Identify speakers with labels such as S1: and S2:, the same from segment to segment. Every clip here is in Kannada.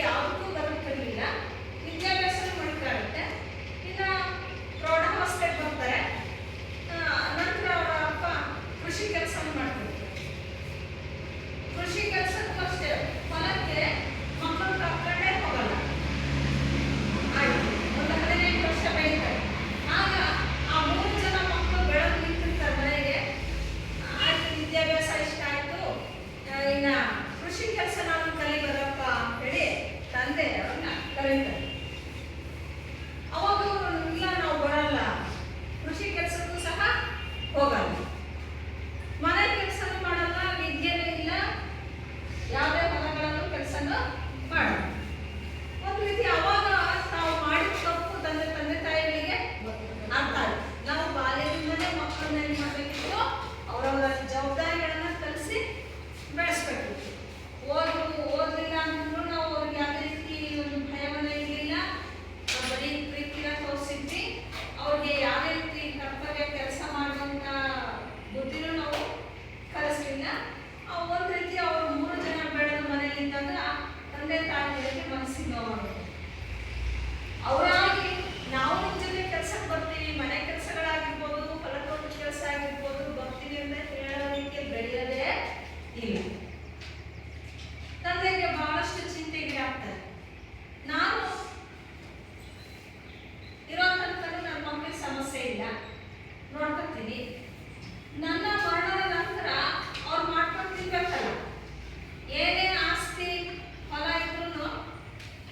S1: ಯಾವುದಕ್ಕೂ ಬರುತ್ತಿರಲಿಲ್ಲ. ವಿದ್ಯಾಭ್ಯಾಸ ಮಾಡ್ತಾರಂತೆ. ಇನ್ನು ಪ್ರೌಢಾವಸ್ಥೆಗೆ ಬರ್ತಾರೆ. ನಂತರ ಅವರ ಅಪ್ಪ ಕೃಷಿ ಕೆಲಸ ಮಾಡ್ತಾರೆ. ಕೃಷಿ ಕೆಲಸಕ್ಕೂ ಅಷ್ಟೇ ಹೊಲಕ್ಕೆ ಮಕ್ಕಳು ಕರ್ಕೊಂಡೇ ಹೋಗಲ್ಲ. ಆಯ್ತು, ಒಂದು 15 ವರ್ಷ ಬೆಳೀತಾರೆ. ಆಗ ಆ 3 ಜನ ಮಕ್ಕಳು ಬೆಳೆದು ನಿಂತಿರ್ತಾರೆ ಮನೆಗೆ. ಆಯ್ತು, ವಿದ್ಯಾಭ್ಯಾಸ ಇಷ್ಟ ಆಯ್ತು, ಇನ್ನ ಕೃಷಿ ಕೆಲಸ ನಾವು ಕಲಿಬರಪ್ಪ ಅಂತ ಹೇಳಿ ತಂದೆ ಅವ್ರನ್ನ ಕರೀತಾರೆ. ಅವಾಗ ಇಲ್ಲ, ನಾವು ಬರಲ್ಲ, ಕೃಷಿ ಕೆಲಸಕ್ಕೂ ಸಹ ಹೋಗಲ್ಲ, ಮನೆ ಕೆಲಸನೂ ಮಾಡಲ್ಲ, ವಿದ್ಯೆನೂ ಇಲ್ಲ, ಯಾವುದೇ ಹೊಲಗಳನ್ನು ಕೆಲಸನೂ ಮಾಡಲ್ಲ. ಒಂದು ರೀತಿ ಅವಾಗ ತಾವು ಮಾಡಿದ ತಪ್ಪು ತಂದೆ ತಾಯಿಗಳಿಗೆ ಅರ್ಥ ಆಯ್ತು. ನಾವು ಬಾಲ್ಯದಿಂದಲೇ ಮಕ್ಕಳನ್ನ ಏನು ಮಾಡಬೇಕಿತ್ತು, ಅವರವರ ಜವಾಬ್ದಾರಿಗಳನ್ನ ಕಲಿಸಿ ಬೆಳೆಸ್ಬೇಕಿತ್ತು. ಓದಲಿಲ್ಲ ಅಂತಂದ್ರೂ ನಾವು ಅವ್ರಿಗೆ ಯಾವುದೇ ರೀತಿ ಒಂದು ಭಯವನ್ನ ಇರಲಿಲ್ಲ, ಬರೀ ಪ್ರೀತಿನ ತೋರಿಸಿದ್ವಿ. ಅವ್ರಿಗೆ ಯಾವುದೇ ರೀತಿ ಕರ್ತವ್ಯ ಕೆಲಸ ಮಾಡುವಂಥ ಬುದ್ಧಿನೂ ನಾವು ಕಲಿಸ್ಲಿಲ್ಲ. ಒಂದು ರೀತಿ ಅವರು 3 ಜನ ಬೆಳೆದ ಮನೆಯಲ್ಲಿದ್ದಾಗ ತಂದೆ ತಾಯಿಗಳಿಗೆ ಮನಸ್ಸಿಗೆ ನೋವಾಗುತ್ತೆ. ಅವರಾಗಿ ನಾವು ನಿಮ್ಮ ಜೊತೆ ಕೆಲಸಕ್ಕೆ ಬರ್ತೀವಿ, ಮನೆ ಕೆಲಸಗಳಾಗಿರ್ಬೋದು, ಹೊಲ ತೋಟದ ಕೆಲಸ ಆಗಿರ್ಬೋದು, ಬರ್ತೀವಿ ಅಂತ ಹೇಳೋ ರೀತಿ ಬೆಳೆಯೋದೇ ಇಲ್ಲ. ತಂದೆಗೆ ಬಹಳಷ್ಟು ಚಿಂತೆಗೀಡಾಗ್ತಾರೆ. ನಾನು ಇರೋ ತನಕ ನನ್ನ ಮಕ್ಕಳಿಗೆ ಸಮಸ್ಯೆ ಇಲ್ಲ, ನೋಡ್ಕೊತೀನಿ. ನನ್ನ ಮರಣದ ನಂತರ ಅವ್ರು ಮಾಡ್ಕೊಂಡು ತಿನ್ಬೇಕಲ್ಲ. ಏನೇನು ಆಸ್ತಿ ಹೊಲ ಇದ್ರೂ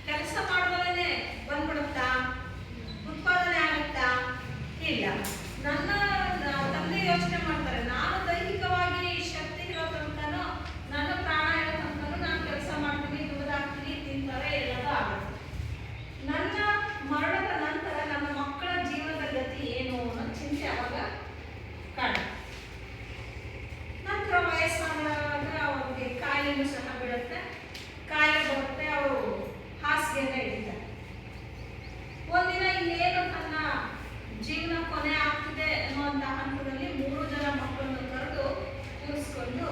S1: ಕೆಲಸ ಮಾಡಿದವೇ ಬಂದ್ಬಿಡುತ್ತಾ, ಉತ್ಪಾದನೆ ಆಗುತ್ತಾ? ಇಲ್ಲ. ನನ್ನ ತಂದೆ ಯೋಚನೆ ಮಾಡ್ತಾರೆ, ನಾನು ದೈಹಿಕವಾಗಿ ಶಕ್ತಿ ಇರೋ ತನಕನೂ, ನನ್ನ ಪ್ರಾಣ ಇರೋ ತನಕನೂ ನಾನು ಕೆಲಸ ಮಾಡ್ತೀನಿ, ದುಡಿದಾಕ್ತೀನಿ, ತಿಂತಾರೆ, ಎಲ್ಲದೂ ಆಗುತ್ತೆ. ನನ್ನ ಮರಣದ ನಂತರ ನನ್ನ ಮಕ್ಕಳ ಜೀವನದ ಗತಿ ಏನು ಅನ್ನೋ ಚಿಂತೆ ಅವಾಗ ಕಾಣುತ್ತೆ. ನಂತರ ವಯಸ್ಸಾದಾಗ ಅವ್ರಿಗೆ ಕಾಯಿಲೆನೂ ಸಹ ಬೀಳುತ್ತೆ. ಕಾಯಿಲೆ ಬರುತ್ತೆ, ಅವರು ಹಾಸಿಗೆಯನ್ನ ಹಿಡಿತಾರೆ. ಒಂದಿನ ಇನ್ನೇನು ತನ್ನ ಜೀವನ ಕೊನೆ ಆಗ್ತಿದೆ ಅನ್ನುವಂಥ ಹಂತದಲ್ಲಿ 3 ಜನ ಮಕ್ಕಳನ್ನು ಕರೆದು ಕೂರಿಸ್ಕೊಂಡು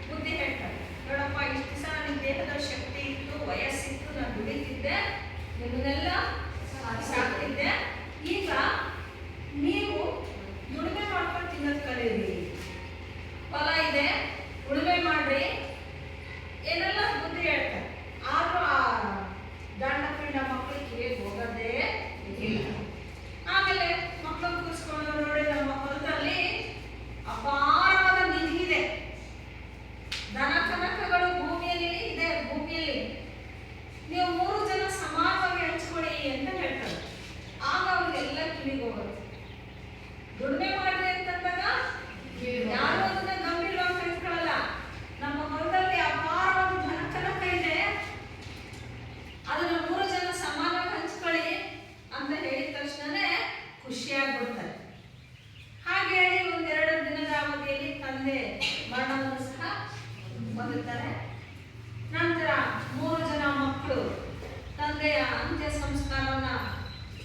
S1: ಬುದ್ಧಿ ಹೇಳ್ತಾರೆ. ನೋಡಪ್ಪ, ಇಷ್ಟು ದಿವಸ ನನಗೆ ದೇಹದ ಶಕ್ತಿ ಇತ್ತು, ವಯಸ್ಸಿತ್ತು, ನಾನು ದುಡಿತಿದ್ದೆ, ನಿಮ್ಮನ್ನೆಲ್ಲ ಸಾಕ್ತಿದ್ದೆ. ಈಗ ನೀವು ದುಡಿಮೆ ಮಾಡ್ಕೊಂಡು ತಿನ್ನೋದು ಕಲೀರಿ, ಹೊಲ ಇದೆ, ಉಳುಮೆ ಮಾಡ್ರಿ, ಏನೆಲ್ಲ ಬುದ್ಧಿ ಹೇಳ್ತಾರೆ. ಆದ್ರೂ ಆ ಗಂಡ ಪಿಂಡ ಮಕ್ಕಳಿಗೆ ಕಿವಿಗೆ ಹೋಗೋದೇ ಇಲ್ಲ. ಆಮೇಲೆ ಮಕ್ಕಳು ಕೂರಿಸ್ಕೊಂಡು, ನೋಡಿ ನಮ್ಮ ಹೊಲದಲ್ಲಿ ಅಪಾರವಾದ ನಿಧಿ ಇದೆ, ದನ ಕನಕಗಳು ಭೂಮಿಯಲ್ಲಿ ಇದೆ, ಭೂಮಿಯಲ್ಲಿ ನೀವು 3 ಜನ ಸಮಾನವಾಗಿ ಹಂಚ್ಕೊಳ್ಳಿ ಅಂತ ಹೇಳ್ತಾರೆ. ಆಗ ಅವ್ರಿಗೆಲ್ಲ ಕಿವಿಗೆ ಹೋಗುತ್ತೆ. ದುಡಿಮೆ ಮಾಡ್ರಿ ಅಂತಂದಾಗ ಯಾರು ಅದನ್ನ ಗಂಭೀರವಾಗಿ ತೆಗೆದುಕೊಳ್ಳಲ್ಲ. ನಮ್ಮ ಹೊಲದಲ್ಲಿ ಅಪಾರವಾದ ಧನ ಕನಕ ಇದೆ, ಅದನ್ನ 3 ಜನ ಸಮಾನವಾಗಿ ಹಂಚ್ಕೊಳ್ಳಿ ಅಂತ ಹೇಳಿದ ತಕ್ಷಣನೇ ಖುಷಿಯಾಗ್ಬಿಡ್ತಾರೆ. ಹಾಗೆ ಹೇಳಿ 1-2 ದಿನದ ಅವಧಿಯಲ್ಲಿ ತಂದೆ ಮರಣವನ್ನು ಸಹ ಹೊಂದುತ್ತಾರೆ. ನಂತರ 3 ಜನ ಮಕ್ಕಳು ತಂದೆಯ ಅಂತ್ಯ ಸಂಸ್ಕಾರವನ್ನ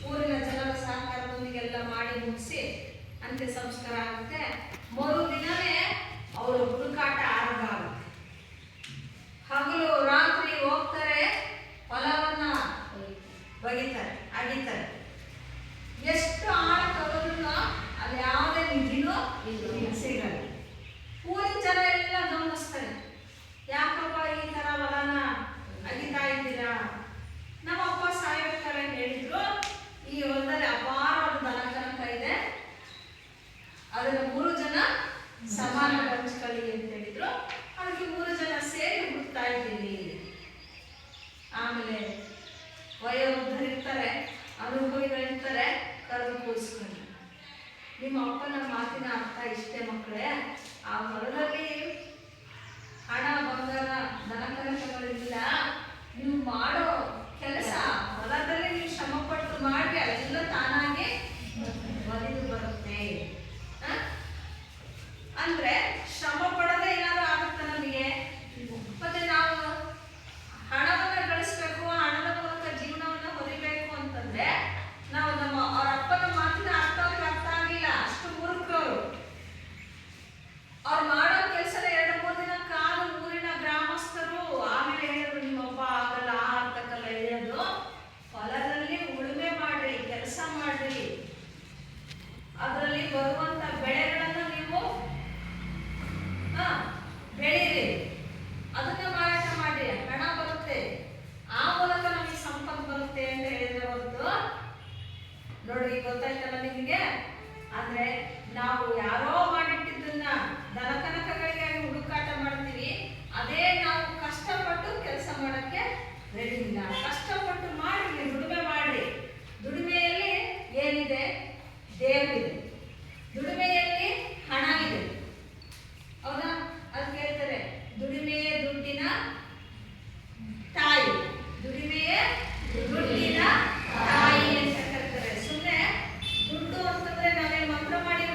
S1: ಊರಿನ ಜನರ ಸಹಕಾರದೊಂದಿಗೆಲ್ಲ ಮಾಡಿ ಮುಗಿಸಿ ಅಂತ್ಯ ಸಂಸ್ಕಾರ ಆಗುತ್ತೆ. ಮರುದಿನವೇ ಅವರು ಹುಡುಕಾಟ ಆರಂಭ ಆಗುತ್ತೆ. ಹಗಲು ರಾತ್ರಿ ಹೋಗ್ತಾರೆ, ಹೊಲವನ್ನ ಬಗಿತಾರೆ, ಅಗಿತಾರೆ. ಎಷ್ಟು ಆಳ ತಗೊಂಡ್ರು ಅಲ್ಲಿ ಯಾವುದೇ ನಿಧಿನೂ ಸಿಗಲ್ಲ. ಊರಿನ ಜನ ಎಲ್ಲ ಗಮನಿಸ್ತಾರೆ, ಯಾಕಪ್ಪ ಈ ತರ ಹೊಲನ ಅಗಿತಾ ಇದ್ದೀರಾ? ನಮ್ಮ ಅಪ್ಪ ಸಾಯ್ಬೇಕಾದ್ರೆ ಹೇಳಿದ್ರು, ಈ ಹೊಲದಲ್ಲಿ ಅಪಾರವಾದ ದನ ಕನಕ ಇದೆ, ಅದನ್ನ 3 ಜನ ಸಮಾನ ಹಂಚ್ಕೊಳ್ಳಿ ಅಂತ ಹೇಳಿದ್ರು. ಅದಕ್ಕೆ 3 ಜನ ಸೇರಿ ಹುಡುಕ್ತಾ ಇದ್ದೀವಿ. ಆಮೇಲೆ ವಯೋವೃದ್ಧರಿರ್ತಾರೆ, ಅನುಭವಿಗಳಿರ್ತಾರೆ, ಕರೆದು ಕೂರಿಸ್ಕೊಂಡು, ನಿಮ್ಮ ಅಪ್ಪನ ಮಾತಿನ ಅರ್ಥ ಇಷ್ಟೇ ಮಕ್ಕಳೇ, ಆ ಹೊಲದಲ್ಲಿ ಹಣ ಬಂಗಾರ ದನ ಕನಕಗಳಿಲ್ಲ, ನೀವು ಮಾಡೋ ಕೆಲಸ ಹೊಲದಲ್ಲಿ ನೀವು ಶ್ರಮಪಟ್ಟು ಮಾಡಿ ಅವೆಲ್ಲ ತಾನಾಗಿ ಒಲಿದು ಬರುತ್ತೆ. ಅಂದ್ರೆ ಶ್ರಮ ಪಡೋದೇ ಏನಾದ್ರು ಆಗುತ್ತೆ ನಮಗೆ. ಮತ್ತೆ ನಾವು ಹಣವನ್ನ ಗಳಿಸ್ಬೇಕು, ಹಣದ ಮೂಲಕ ಜೀವನವನ್ನ ಹೊಲಿಬೇಕು ಅಂತಂದ್ರೆ ನಾವು ಅವ್ರ ಅಪ್ಪನ ಮಾತಿನ ಅರ್ಥ ಆಗಿಲ್ಲ, ಅಷ್ಟು ಮೂರ್ಖರು. ಅವ್ರು ಮಾಡೋ ಕೆಲಸದ 2-3 ದಿನ ಕಾಲು ಊರಿನ ಗ್ರಾಮಸ್ಥರು ಆಮೇಲೆ ಹೇಳಿದ್ರು, ನಿಮ್ಮಪ್ಪ ಆಗಲ್ಲ, ಬರುತ್ತೆ ಅಂತ ಹೇಳಿದ್ರೆ ಹೊರತು, ನೋಡಿ ಗೊತ್ತಾಯ್ತಲ್ಲ ನಿಮಗೆ? ಅಂದ್ರೆ ನಾವು ಯಾರೋ ಮಾಡಿಟ್ಟಿದ್ದನ್ನ ದನಕನಕಗಳಿಗಾಗಿ ಹುಡುಕಾಟ ಮಾಡ್ತೀವಿ, ಅದೇ ನಾವು ಕಷ್ಟಪಟ್ಟು ಕೆಲಸ ಮಾಡಕ್ಕೆ ರೆಡಿ ಇಲ್ಲ. ಕಷ್ಟಪಟ್ಟು ಮಾಡಿ, ದುಡಿಮೆ ಮಾಡಿ. ದುಡಿಮೆಯಲ್ಲಿ ಏನಿದೆ? ದೇವರಿದೆ. ದುಡಿಮೆಯಲ್ಲಿ ಹಣ ಇದೆ, ಹೌದಾ? ಅದಕ್ಕೆ ಹೇಳ್ತಾರೆ ದುಡಿಮೆಯೇ ದುಡ್ಡಿನ ತಾಯಿ. ದುಡಿಮೆಯೇ ದುಡ್ಡಿನ ತಾಯಿ ಅಂತ ಕರೀತಾರೆ. ಸುಮ್ಮನೆ ದುಡ್ಡು ಅಂತಂದ್ರೆ ನಾವೇನು ಮಂತ್ರ ಮಾಡಿ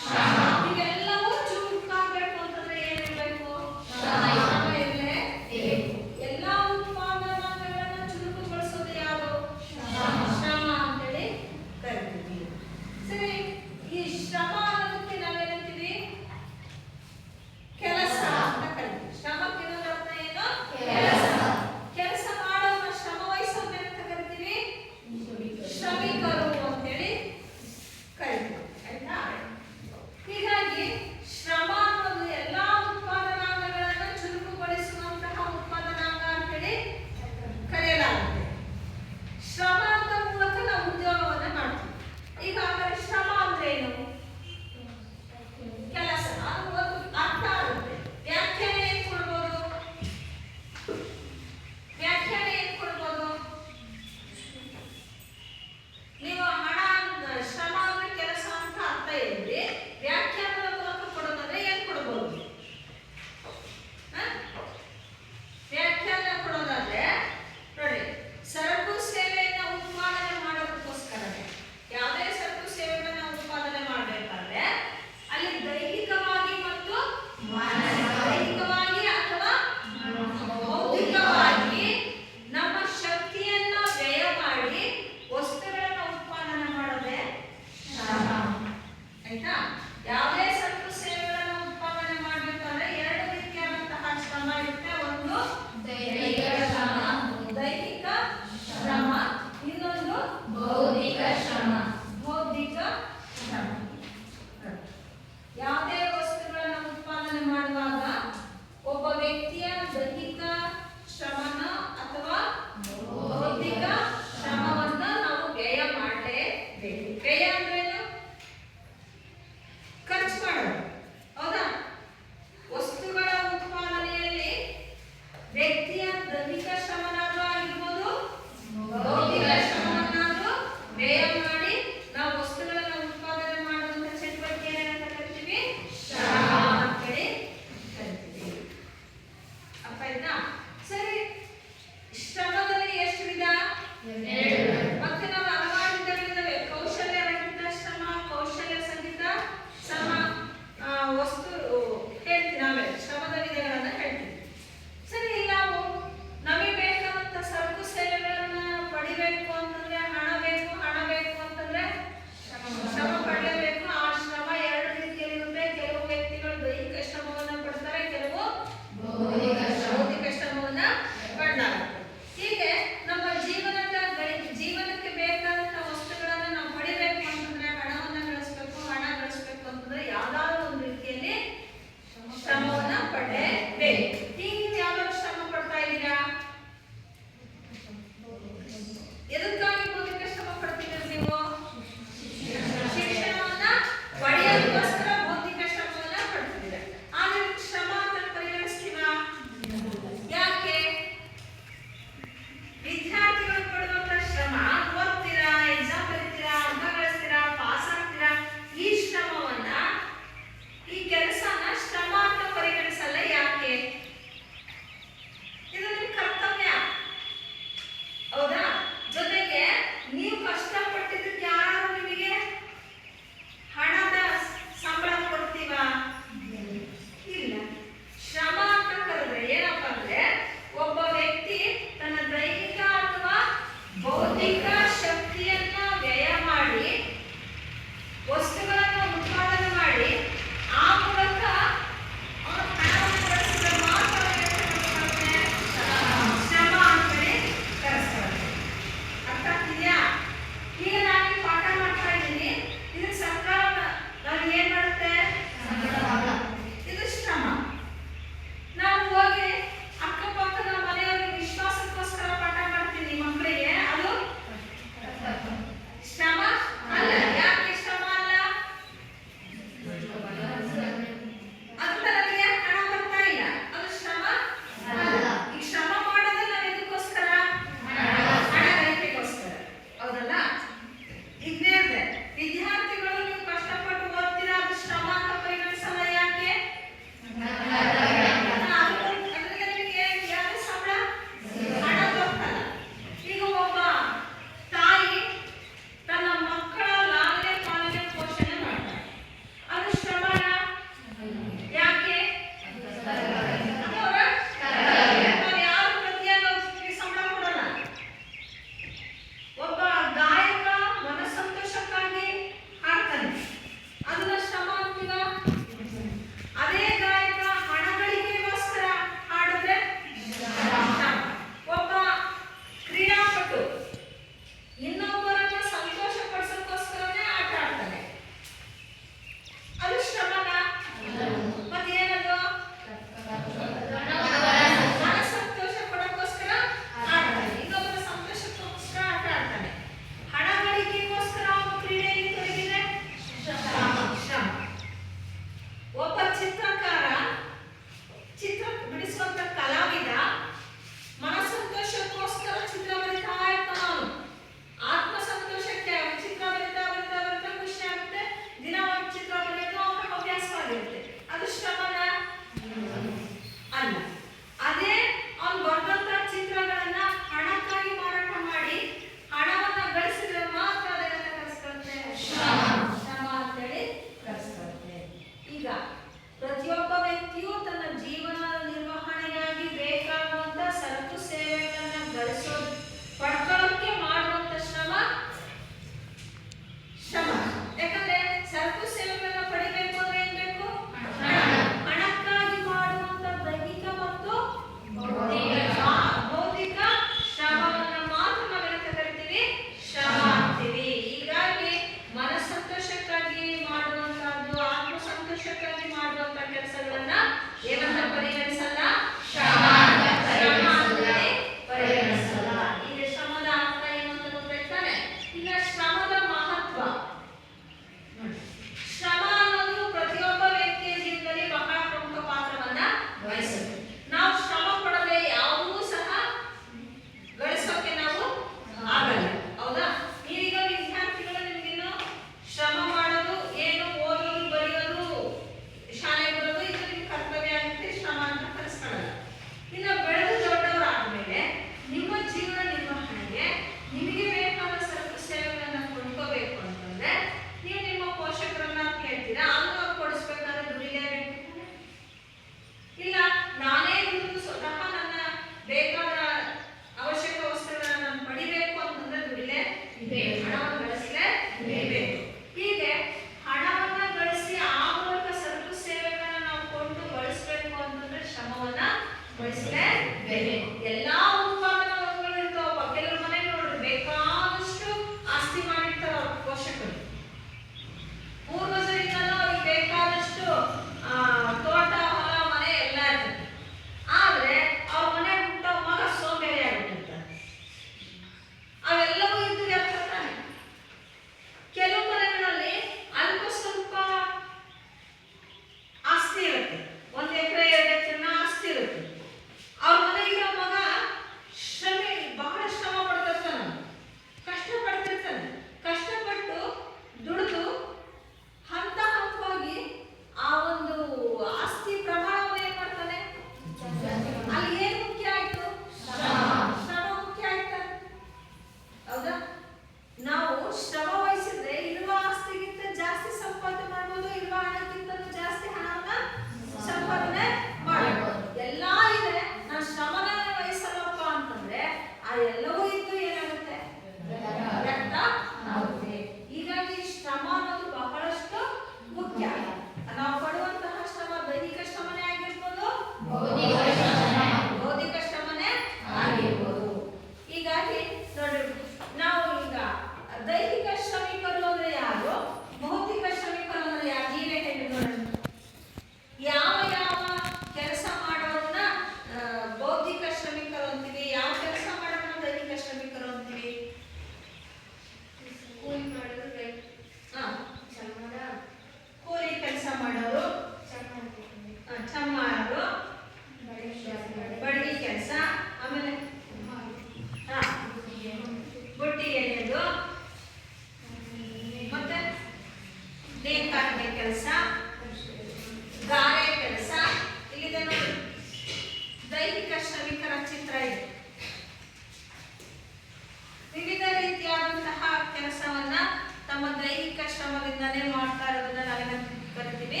S1: ಶ್ರಮದಿಂದನೇ ಮಾಡ್ತಾ ಇರೋದನ್ನ ನಾವೇನಂತ ಕರಿತೀವಿ?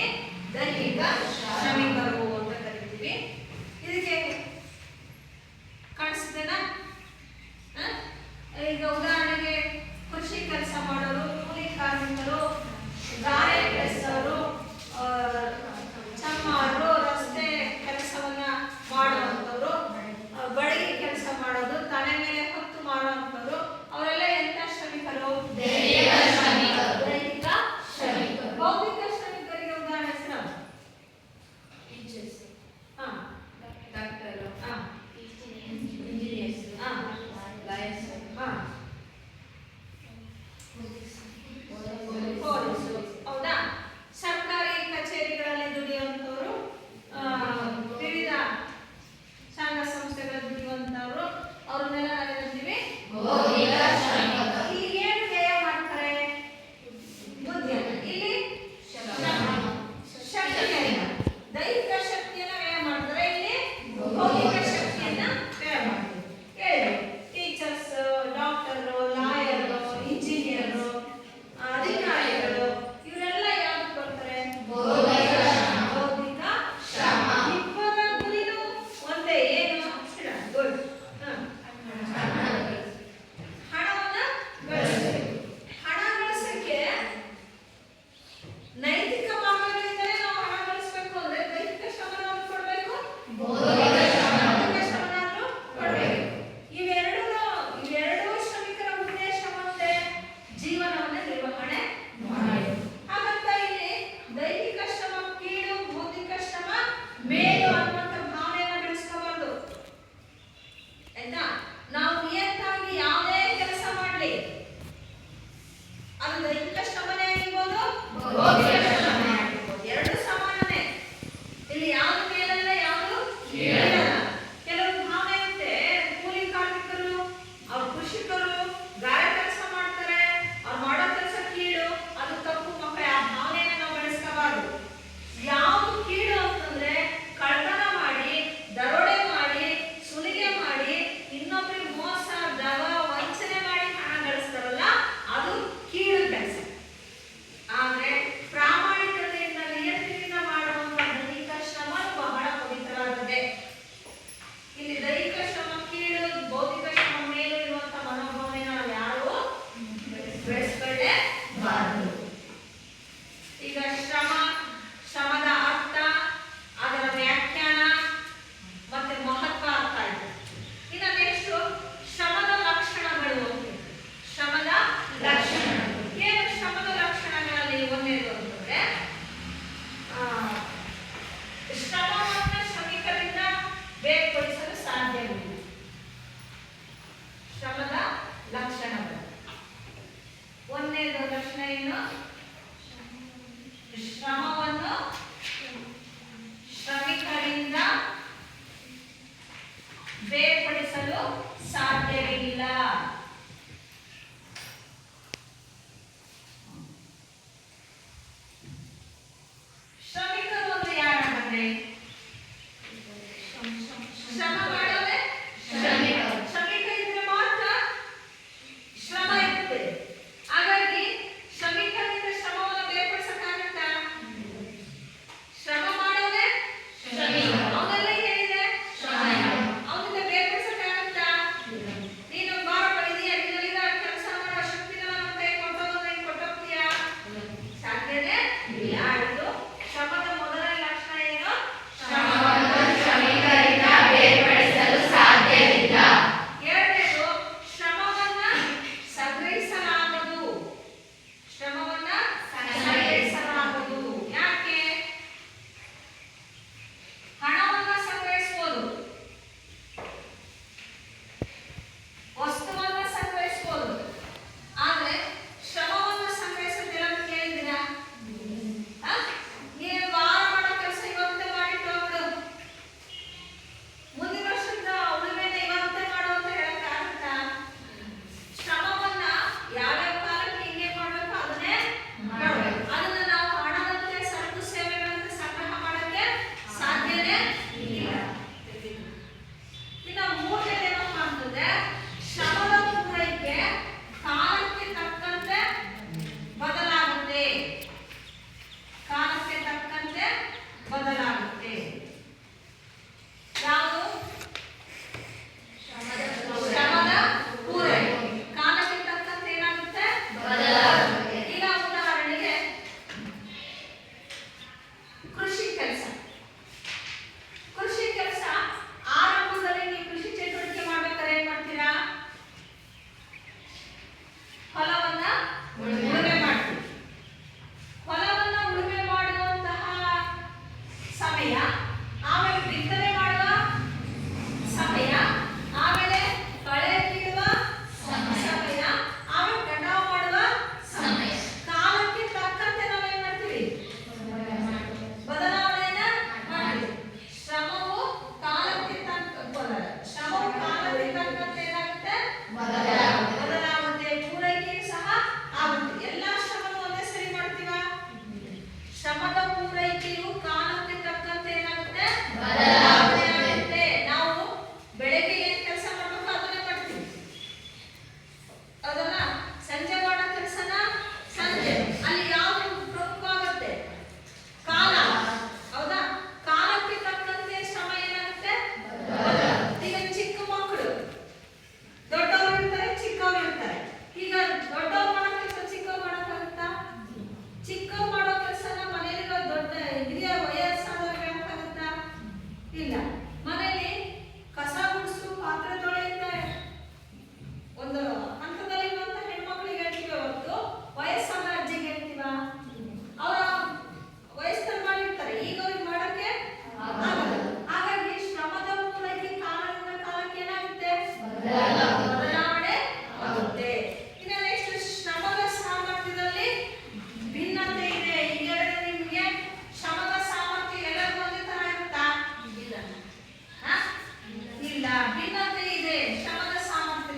S1: ದೈಹಿಕ ಶ್ರಮಿಕರು ಅಂತ ಕರಿತೀವಿ. ಇದಕ್ಕೆ ಕಾಣಿಸ್ತೇನಾ? ಈಗ ಉದಾಹರಣೆಗೆ ಕೃಷಿ ಕೆಲಸ ಮಾಡೋರು, ಕೂಲಿ ಕಾರ್ಮಿಕರು, ಗಾರೆ ಕೆಲಸವರು, ಚಮ್ಮಾರರು, ರಸ್ತೆ ಕೆಲಸವನ್ನ ಮಾಡುವಂಥವ್ರು, ಬಡಗಿ ಕೆಲಸ ಮಾಡೋದು, ತಲೆ ಮೇಲೆ ಹೊತ್ತು ಮಾಡುವಂಥವ್ರು, ಅವರೆಲ್ಲ ಎಂತ ಶ್ರಮಿಕರು? ದೈಹಿಕ ಶ್ರಮಿಕರು. ಭೌತಿಕ ಶ್ರಮಿಕರಿಗೆ ಉದಾಹರಣೆ ಹೆಸರು? ಡಾಕ್ಟರ್, ಇಂಜಿನಿಯರ್ಸ್, ಲಾಯರ್ಸ್,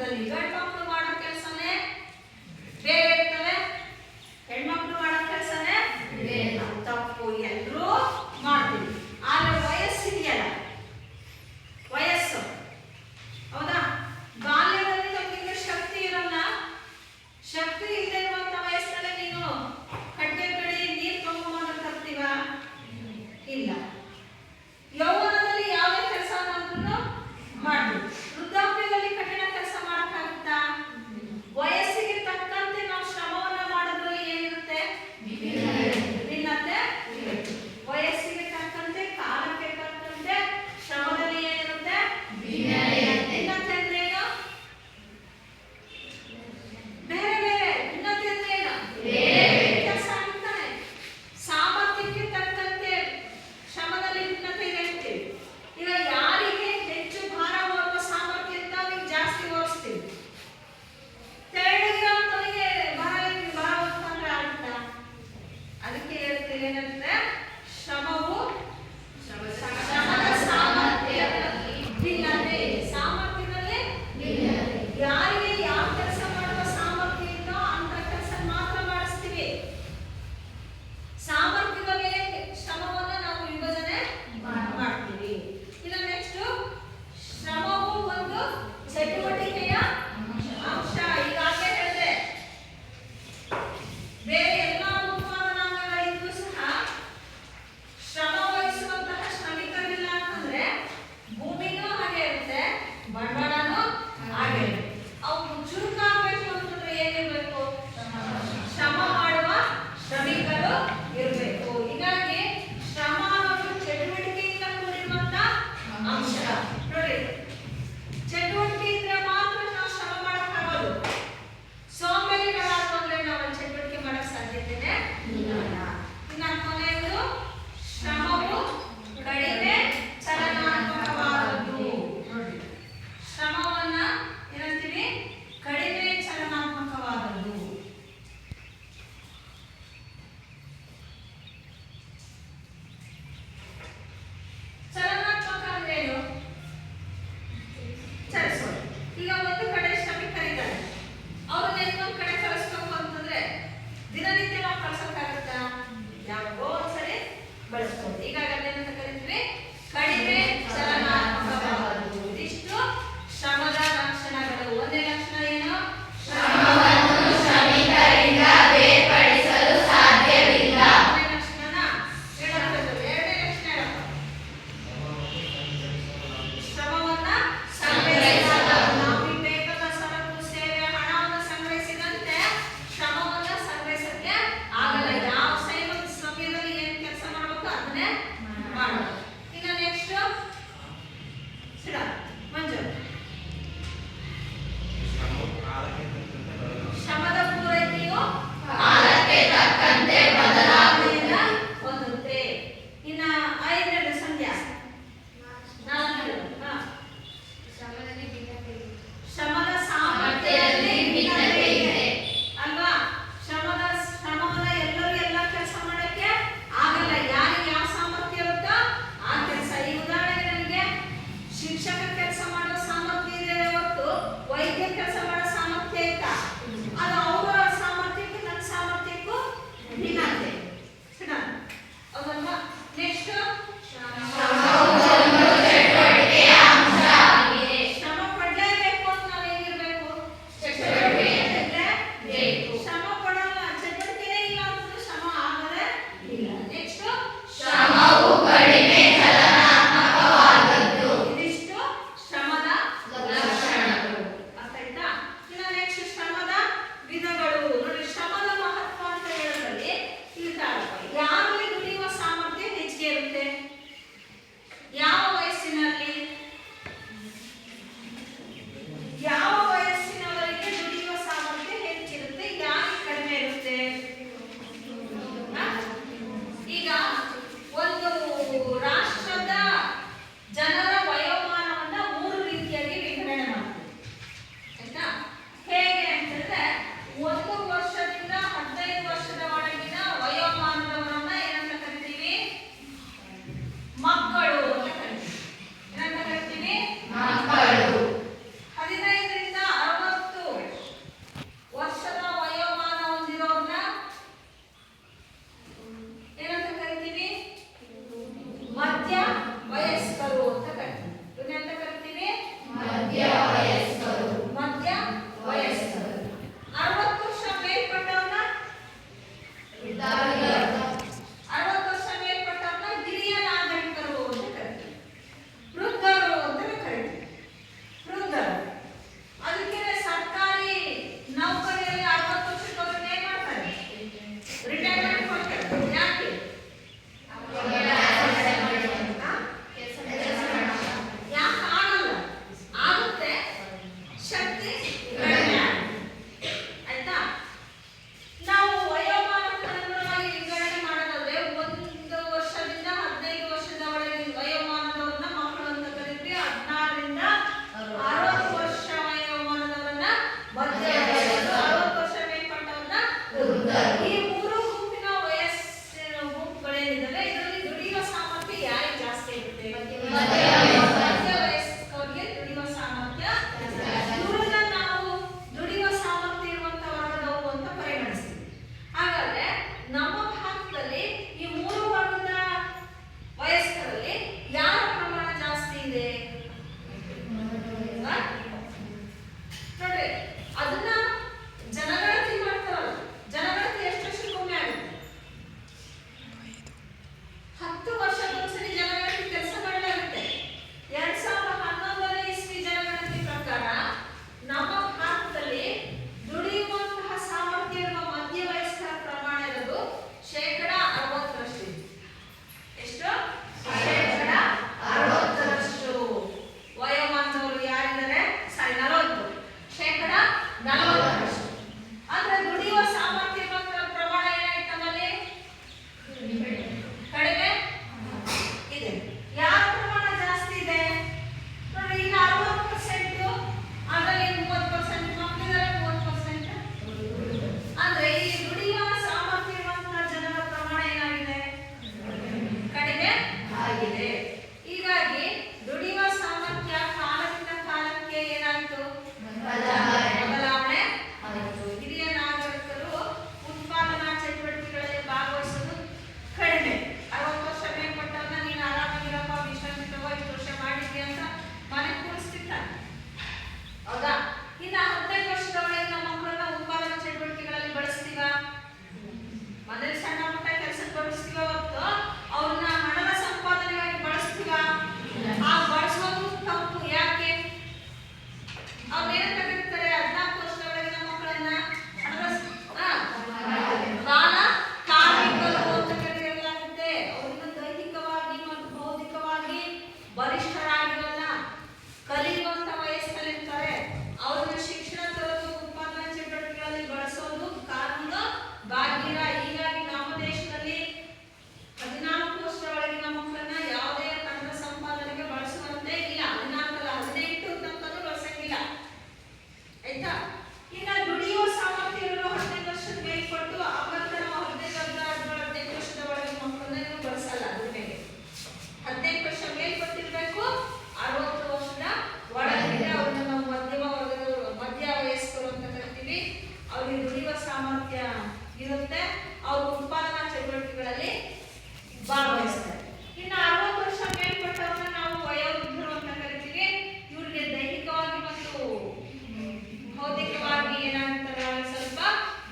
S1: ವೃದ್ಧಾಪ್ಯದಲ್ಲಿ ಗಂಡು ಮಕ್ಕಳು ಮಾಡೋ ಕೆಲಸನೇ ಬೇರೆ ಇರ್ತವೆ, ಹೆಣ್ಮಕ್ಳು ಮಾಡೋ ಕೆಲಸನೇ ಬೇರೆ. ತಪ್ಪು ಎಲ್ಲರೂ ಮಾಡ್ತೀವಿ. ಆದ್ರೆ ವಯಸ್ಸಿದೆಯಲ್ಲ, ವಯಸ್ಸು ಹೌದಾ, ಬಾಲ್ಯದಲ್ಲಿ ನಮಗೆ ಶಕ್ತಿ ಇರಲ್ಲ. ಶಕ್ತಿ ಇಲ್ಲದೆ ಇರುವಂತ ವಯಸ್ಸಲ್ಲಿ ನೀನು ಕಟ್ಟೆ ಕಡಿ ನೀರು ತಗೊಂಡು ತರ್ತೀವ? ಇಲ್ಲ. ಯೌವನದಲ್ಲಿ ಯಾವುದೇ ಕೆಲಸ ಮಾಡ್ಬೋದು, ವೃದ್ಧಾಪ್ಯದಲ್ಲಿ ಕಠಿಣ ಕೆಲಸ ಮಾಡಕ್ಕಾಗುತ್ತಾ? ಆಯ್ತಾ? ಇನ್ನು ದುಡಿಯುವ ಸಾಮರ್ಥ್ಯ ಇರುವ 15 ವರ್ಷದ ಮೇಲ್ಪಟ್ಟು ಅವಾಗ ನಾವು 15 ವರ್ಷದ ಒಳಗೆ ಮಕ್ಕಳನ್ನ ನೀವು ಬಳಸಲ್ಲ. ಅದ್ರ ಮೇಲೆ 15 ವರ್ಷ ಮೇಲ್ಪಟ್ಟಿರ್ಬೇಕು. 60 ವರ್ಷದ ಒಳಗಿದೆ ಅವ್ರನ್ನ ನಾವು ಮಧ್ಯಮ ವರ್ಗದವರು, ಮಧ್ಯ ವಯಸ್ಕರು ಅಂತ ಕರಿತೀವಿ. ಅವ್ರಿಗೆ ದುಡಿಯುವ ಸಾಮರ್ಥ್ಯ ಇರುತ್ತೆ, ಅವ್ರ ಉತ್ಪಾದನಾ ಚಟುವಟಿಕೆಗಳಲ್ಲಿ ಭಾಗವಹಿಸ್ತಾರೆ. ಇನ್ನು 60 ವರ್ಷ ಮೇಲ್ಪಟ್ಟವ್ರನ್ನ ನಾವು ವಯೋವೃದ್ಧರು ಅಂತ ಕರಿತೀವಿ. ಇವ್ರಿಗೆ ದೈಹಿಕವಾಗಿ ಮತ್ತು ಭೌತಿಕವಾಗಿ ಏನಾಗ್ತಾರೆ, ಸ್ವಲ್ಪ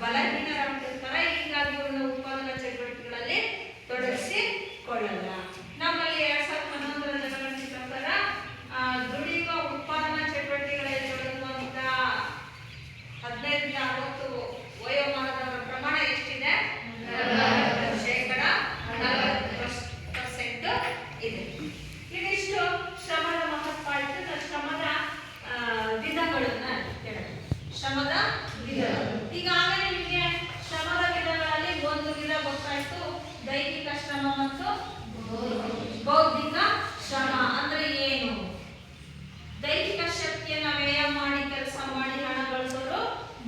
S1: ಬಲಹೀನರಾಗ್ತಿರ್ತಾರೆ. ಹೀಗಾಗಿ ಇವ್ರನ್ನ ಉತ್ಪಾದನಾ ಚಟುವಟಿಕೆಗಳಲ್ಲಿ ತೊಡಗಿಸಿಕೊಳ್ಳಲ್ಲ. ನಮ್ಮಲ್ಲಿ 2011ರ ಜನಗಣತಿ ಪ್ರಕಾರ ದುಡಿಯುವ ಉತ್ಪಾದನಾ ಚಟುವಟಿಕೆಗಳಲ್ಲಿ ತೊಡಗುವಂತ 15 ರಿಂದ 60 ವಯೋಮಾನದವರ ಪ್ರಮಾಣ ಎಷ್ಟಿದೆ? 40% ಇದೆ. ಇದಿಷ್ಟು ಶ್ರಮದ ಮಹತ್ವ ಆಯಿತು. ಶ್ರಮದ ವಿಧಗಳನ್ನ ಹೇಳೋಣ. ಶ್ರಮದ ವಿಧಗಳು ಈಗಾಗಲೇ ನಿಮಗೆ ಶ್ರಮದ ವಿಧಗಳಲ್ಲಿ ಒಂದು ವಿಧ ಗೊತ್ತಾಯ್ತು, ದೈಹಿಕ ಶ್ರಮ ಮತ್ತು ಬೌದ್ಧಿಕ ಶ್ರಮ ಅಂದ್ರೆ ಏನು? ದೈಹಿಕ ಶಕ್ತಿಯನ್ನ ವ್ಯಯ ಮಾಡಿ ಕೆಲಸ ಮಾಡಿ ಹಣ ಗಳಿಸೋರು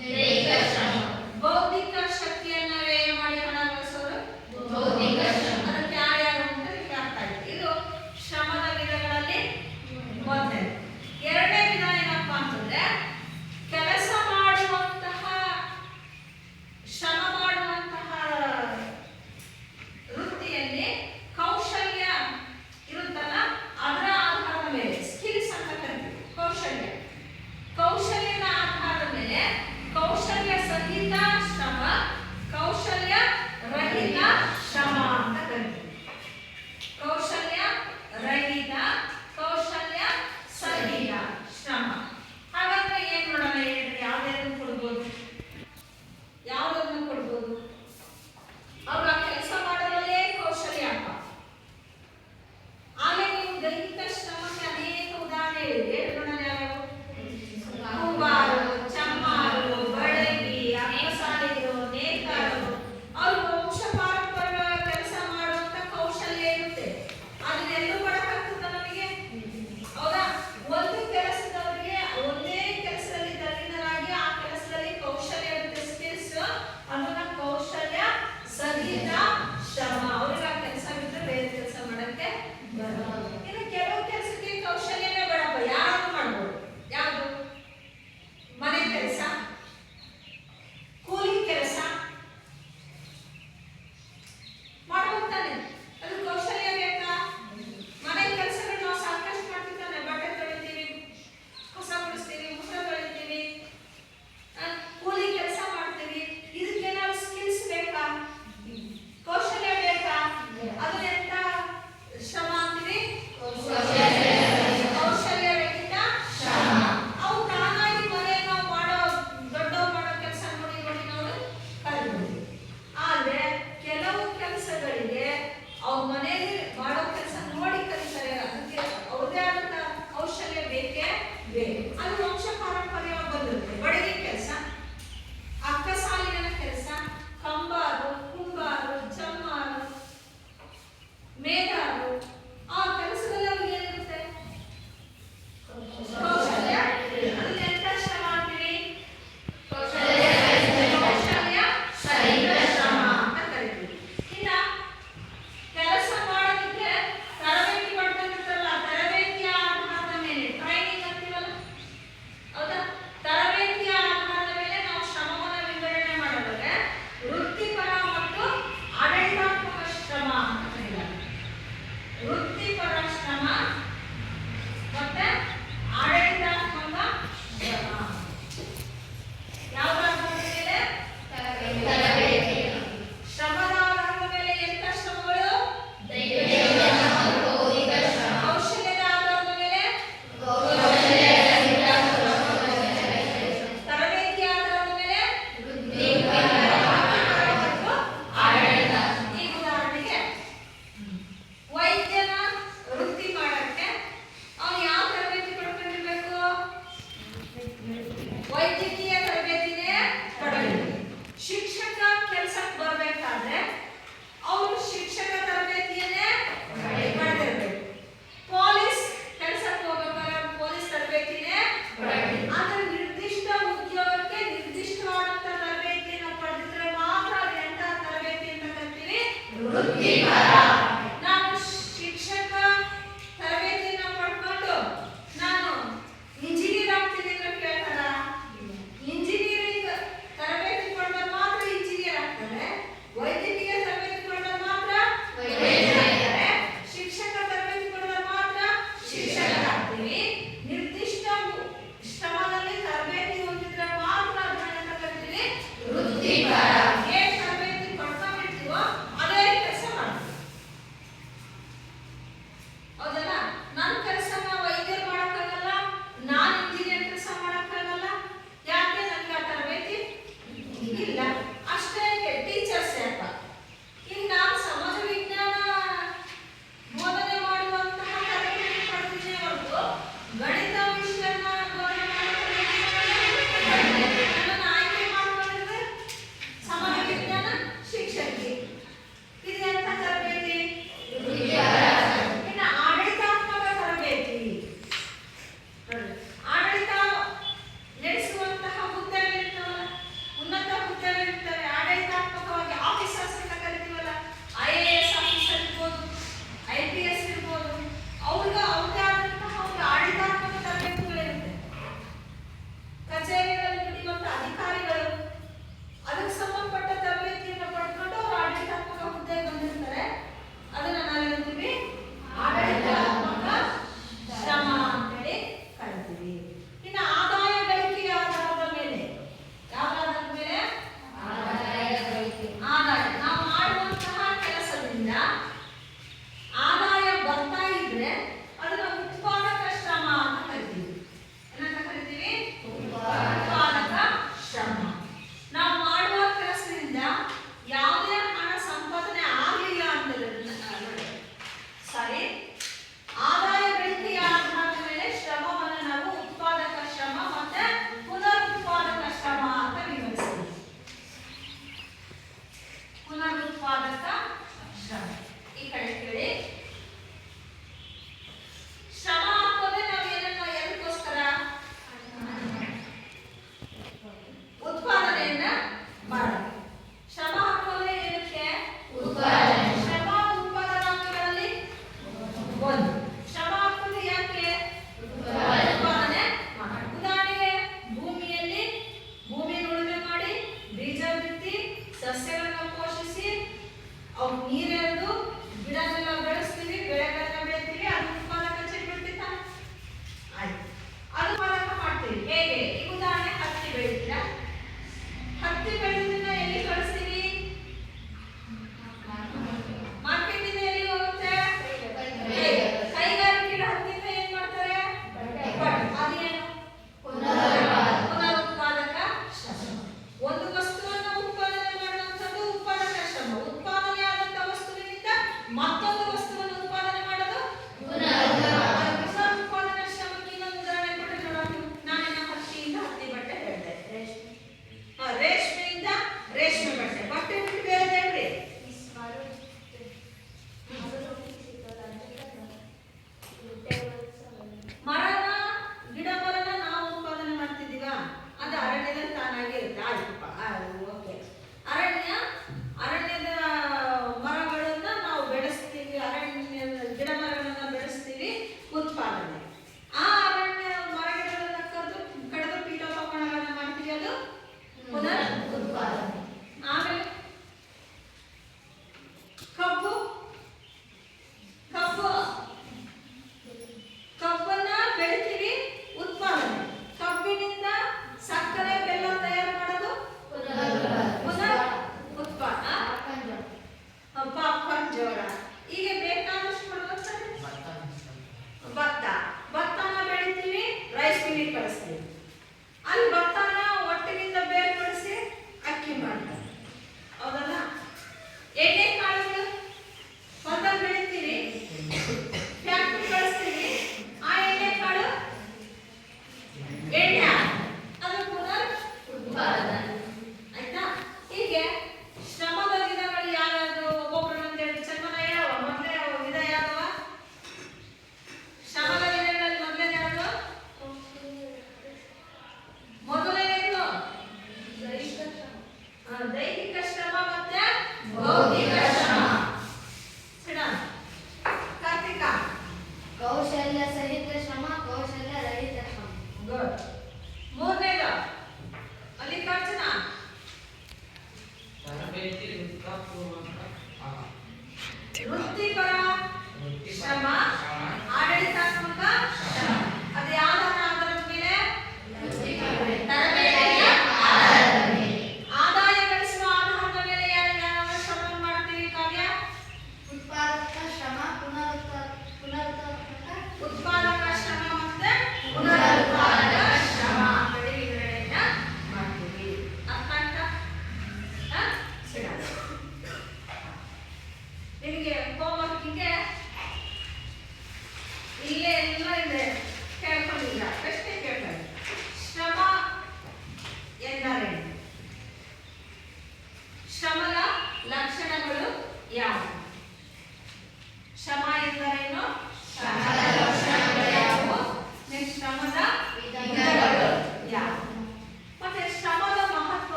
S1: ದೈಹಿಕ ಶ್ರಮ. ಬೌದ್ಧಿಕ ಶಕ್ತಿಯನ್ನ ವ್ಯಯ ಮಾಡಿ ಹಣ ಗಳಿಸೋರು ಬೌದ್ಧಿಕ ಶ್ರಮ. ಅದಕ್ಕೆ ಯಾರ್ಯಾರು ಅಂತ ನಿಮ್ಗೆ ಅರ್ಥ ಆಯ್ತು. ಇದು ಶ್ರಮದ ವಿಧಗಳಲ್ಲಿ ಮೊದಲನೇ. ಎರಡನೇ ವಿಧ ಏನಪ್ಪಾ ಅಂತಂದ್ರೆ ಕೆಲಸ ಮಾಡುವಂತಹ ಶ್ರಮ ಮಾಡುವಂತಹ ವೃತ್ತಿಯಲ್ಲಿ ಕೌಶಲ್ಯ ಇರುತ್ತಲ್ಲ, ಅದರ ಆಧಾರದ ಮೇಲೆ ಸ್ಕಿಲ್ಸ್ ಅಂತ ಕರಿತೀವಿ. ಕೌಶಲ್ಯದ ಆಧಾರದ ಮೇಲೆ ಕೌಶಲ್ಯ ಸಹಿತ ಶ್ರಮ, ಕೌಶಲ್ಯ ರಹಿತ ಶ್ರಮ ಅಂತ ಕರಿತೀವಿ. ಕೌಶಲ್ಯ ರಹಿತ, ಕೌಶಲ್ಯ ಸಹಿತ ಶ್ರಮ. ಹಾಗಾದ್ರೆ ಏನ್ ಮಾಡೋಣ ಹೇಳ್ರಿ? ಯಾವ್ದಾದ್ರು ಕೊಡ್ಬೋದು, ಯಾವ್ದನ್ನ ಕೊಡ್ಬೋದು? ಅವ್ರ ಕೆಲಸ ಮಾಡೋದ್ರಲ್ಲೇ ಕೌಶಲ್ಯ ಅಪ್ಪ. ಆಮೇಲೆ ನೀವು ದೈಹಿಕ ಶ್ರಮಕ್ಕೆ ಅನೇಕ ಉದಾಹರಣೆ ಹೇಳಿದೆ. ನೋಡೋಣ ಯಾವ್ಯಾವ? ಕುಂಬಾರು, ಚಮ್ಮಾರು, ಬಡಗಿ, ಅಕ್ಕಸಾಲಿಗರು, ನೇಕಾರರು. ಅವರು ವಂಶ ಪಾರಂಪರ್ಯ ಕೆಲಸ ಮಾಡುವಂತ ಕೌಶಲ್ಯ ಇರುತ್ತೆ. ಅದನ್ನೆಲ್ಲೂ ಮಾಡಕ್ಕಾಗ್ತದ ನಮಗೆ? ಹೌದಾ? ಒಂದು ಕೆಲಸದವರಿಗೆ ಒಂದೇ ಕೆಲಸದಲ್ಲಿ ತಲ್ಲೀನರಾಗಿ ಆ ಕೆಲಸದಲ್ಲಿ ಕೌಶಲ್ಯ ಇರುತ್ತೆ, ಸ್ಕಿಲ್ಸ್. ಅದನ್ನ ಕೌಶಲ್ಯ ಸಹಿತ ಶ್ರಮ. ಅವ್ರಿಗೆ ಆ ಕೆಲಸ ಬಿಟ್ಟರೆ ಬೇರೆ ಕೆಲಸ ಮಾಡಕ್ಕೆ ಬರಲ್ಲ. ಇನ್ನು ಕೆಲವು ಕೆಲಸಕ್ಕೆ ಕೌಶಲ್ಯನೇ ಬೇಡಪ್ಪ, ಯಾರು ಮಾಡ್ಬೋದು. ಯಾವುದು? ಮನೆ ಕೆಲಸ, ಕೂಲಿ ಕೆಲಸ ಮಾಡ್ಬೋದು ತಾನೆ? ಅದು ಕೌಶಲ್ಯ ಬೇಕಾ? ಮನೆ ಕೆಲಸಗಳು ನಾವು ಸಾಕಷ್ಟು ಮಾಡ್ತೀವಿ ತಾನೆ. ಬಟ್ಟೆ ತೊಳಿತೀವಿ, ಕಸ ಗುಡಿಸ್ತೀವಿ, ಮುಖ ತೊಳಿತೀವಿ, ಕೂಲಿ ಕೆಲಸ ಮಾಡ್ತೀವಿ. ಇದಕ್ಕೇನಾದ್ರು ಸ್ಕಿಲ್ಸ್ ಬೇಕಾ? ಕೌಶಲ್ಯ ಬೇಕಾ? ಅದು ಎಂತ ಶ್ರಮ ಅಂತೀವಿ? ಕೌಶಲ್ಯ ರಹಿತ ಶ್ರಮ. ಅವು ತಾನಾಗಿ ಮನೆಯಲ್ಲಿ ನಾವು ಮಾಡೋ ದೊಡ್ಡವ್ರು ಮಾಡೋ ಕೆಲಸ ನೋಡಿ ನೋಡಿ ನಾವು ಕಲಿತೀವಿ. ಆದ್ರೆ ಕೆಲವು ಕೆಲಸಗಳಿಗೆ ಅವ್ರ ಮನೆಯಲ್ಲಿ ಮಾಡೋ ಕೆಲಸ ನೋಡಿ ಕಲಿತಾರೆ. ಅದಕ್ಕೆ ಅವ್ರದೇ ಆದಂತ ಕೌಶಲ್ಯ ಬೇಕೇ ಬೇಕು. ಅದು ವಂಶ ಪಾರಂಪರ್ಯವಾಗಿ ಬಂದಿರುತ್ತೆ. ಬಡಗಿ ಕೆಲಸ, ಅಕ್ಕಸಾಲಿಗನ ಕೆಲಸ, ಕಂಬಾರು, ಕುಂಬಾರು, ಚಮ್ಮಾರು, ಮೇದಾರು, ಆ ಕೆಲಸದಲ್ಲಿ ಅವ್ರಿಗೆ ಏನಿರುತ್ತೆ? ಕೌಶಲ್ಯ. ಅದನ್ನ ಎಂತ ಶ್ರಮ ಅಂತೀವಿ? ಕೌಶಲ್ಯ ಸಹಿತ ಶ್ರಮ ಅಂತ ಕರಿತೀವಿ. ಇನ್ನ ಕೆಲಸ ಮಾಡೋದಕ್ಕೆ ತರಬೇತಿ ಪಡ್ಕೊಂಡಿರ್ತಾರಲ್ಲ, ತರಬೇತಿಯ ಆಧಾರದ ಮೇಲೆ ಟ್ರೈನಿಂಗ್ ಅಂತೀವಲ್ಲ, ಹೌದಾ? ತರಬೇತಿಯ ಆಧಾರದ ಮೇಲೆ ನಾವು ಶ್ರಮವನ್ನು ವಿಂಗಡಣೆ ಮಾಡಿದ್ರೆ ವೃತ್ತಿಪರ ಮತ್ತು ಆಡಳಿತಾತ್ಮಕ ಶ್ರಮ ಅಂತ ಕರೀತಾರೆ. ವೃತ್ತಿಪರ ಶ್ರಮ ಮತ್ತೆ ಆಡಳಿತಾತ್ಮಕ ಶ್ರಮ. ಯಾವುದರ ಆಧಾರದ ಮೇಲೆ? ತರಬೇತಿ. ಶ್ರಮದ ಆಧಾರದ ಮೇಲೆ ಎಂತ ಶ್ರಮಗಳು? ಕೌಶಲ್ಯದ ಆಧಾರದ ಮೇಲೆ ತರಬೇತಿ ಆಧಾರದ ಮೇಲೆ ಆಡಳಿತ. ಈ ಉದಾಹರಣೆಗೆ ವೈದ್ಯನ ವೃತ್ತಿ ಮಾಡಕ್ಕೆ ಅವನು ಯಾವ ತರಬೇತಿ ಪಡ್ಕೊಂಡಿರ್ಬೇಕು? ವೈದ್ಯಕೀಯ ತರಬೇತಿನೇ ಪಡಬೇಕು. ಶಿಕ್ಷಕ ಕೆಲಸಕ್ಕೆ ಬರಬೇಕಾದ್ರೆ ಅವರು ಶಿಕ್ಷಕ ತರಬೇತಿಯನ್ನೇ ಪಡೆದಿರ್ಬೇಕು. ಪೊಲೀಸ್ ಕೆಲಸಕ್ಕೆ ಹೋಗಬೇಕಾದ್ರೆ ಪೊಲೀಸ್ ತರಬೇತಿನೇ ಪಡೆದಿರ್ಬೇಕು. ಆದ್ರೆ ನಿರ್ದಿಷ್ಟ ಉದ್ಯೋಗ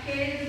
S1: ಕೇಳಿದ